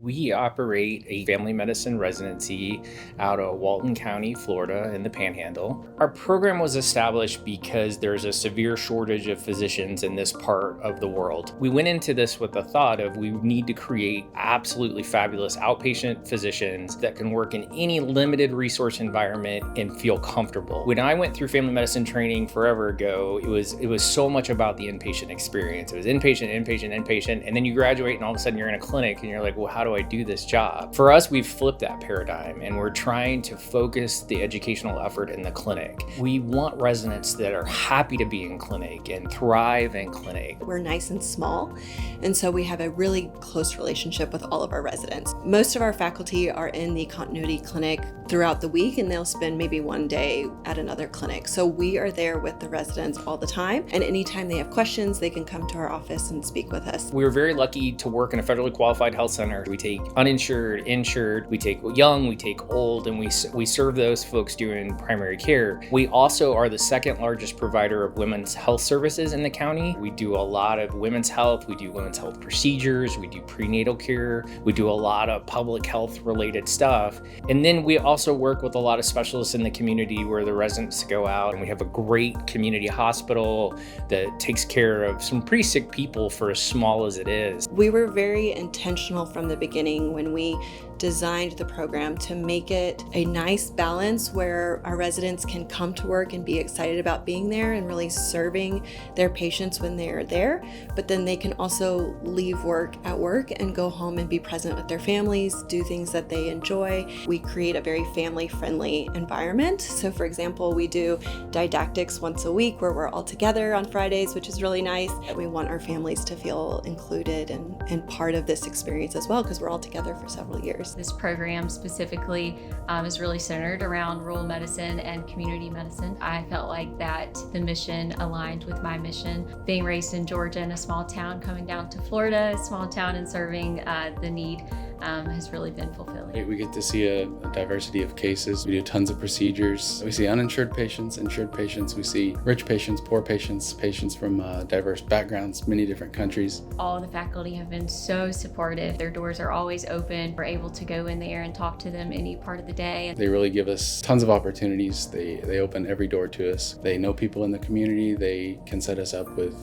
We operate a family medicine residency out of Walton County, Florida, in the Panhandle. Our program was established because there's a severe shortage of physicians in this part of the world. We went into this with the thought of we need to create absolutely fabulous outpatient physicians that can work in any limited resource environment and feel comfortable. When I went through family medicine training forever ago, it was so much about the inpatient experience. It was inpatient, and then you graduate and all of a sudden you're in a clinic and you're like, well, how do I do this job? For us, we've flipped that paradigm and we're trying to focus the educational effort in the clinic. We want residents that are happy to be in clinic and thrive in clinic. We're nice and small, and so we have a really close relationship with all of our residents. Most of our faculty are in the continuity clinic throughout the week, and they'll spend maybe one day at another clinic. So we are there with the residents all the time, and anytime they have questions, they can come to our office and speak with us. We were very lucky to work in a federally qualified health center. We take uninsured, insured, we take young, we take old, and we serve those folks doing primary care. We also are the second largest provider of women's health services in the county. We do a lot of women's health, we do women's health procedures, we do prenatal care, we do a lot of public health related stuff. And then we also work with a lot of specialists in the community where the residents go out, and we have a great community hospital that takes care of some pretty sick people for as small as it is. We were very intentional from the beginning when we designed the program to make it a nice balance where our residents can come to work and be excited about being there and really serving their patients when they're there, but then they can also leave work at work and go home and be present with their families, do things that they enjoy. We create a very family-friendly environment. So for example, we do didactics once a week where we're all together on Fridays, which is really nice. We want our families to feel included and part of this experience as well, because we're all together for several years. This program specifically is really centered around rural medicine and community medicine. I felt like that the mission aligned with my mission. Being raised in Georgia in a small town, coming down to Florida, a small town, and serving the need has really been fulfilling. We get to see a diversity of cases. We do tons of procedures. We see uninsured patients, insured patients. We see rich patients, poor patients, patients from diverse backgrounds, many different countries. All the faculty have been so supportive. Their doors are always open. We're able to go in there and talk to them any part of the day. They really give us tons of opportunities. They open every door to us. They know people in the community. They can set us up with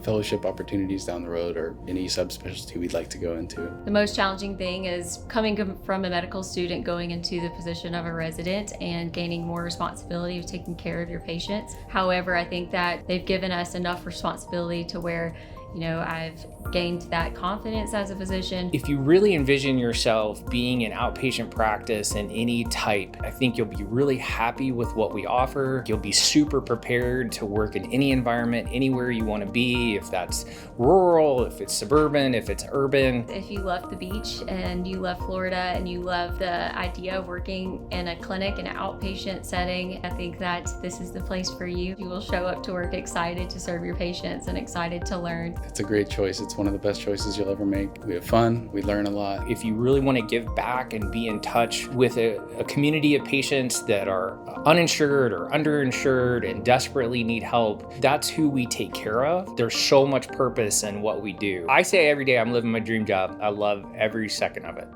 fellowship opportunities down the road or any subspecialty we'd like to go into. The most challenging thing is coming from a medical student going into the position of a resident and gaining more responsibility of taking care of your patients. However, I think that they've given us enough responsibility to where I've gained that confidence as a physician. If you really envision yourself being in outpatient practice in any type, I think you'll be really happy with what we offer. You'll be super prepared to work in any environment, anywhere you want to be, if that's rural, if it's suburban, if it's urban. If you love the beach and you love Florida and you love the idea of working in a clinic in an outpatient setting, I think that this is the place for you. You will show up to work excited to serve your patients and excited to learn. It's a great choice. It's one of the best choices you'll ever make. We have fun. We learn a lot. If you really want to give back and be in touch with a community of patients that are uninsured or underinsured and desperately need help, that's who we take care of. There's so much purpose in what we do. I say every day I'm living my dream job. I love every second of it.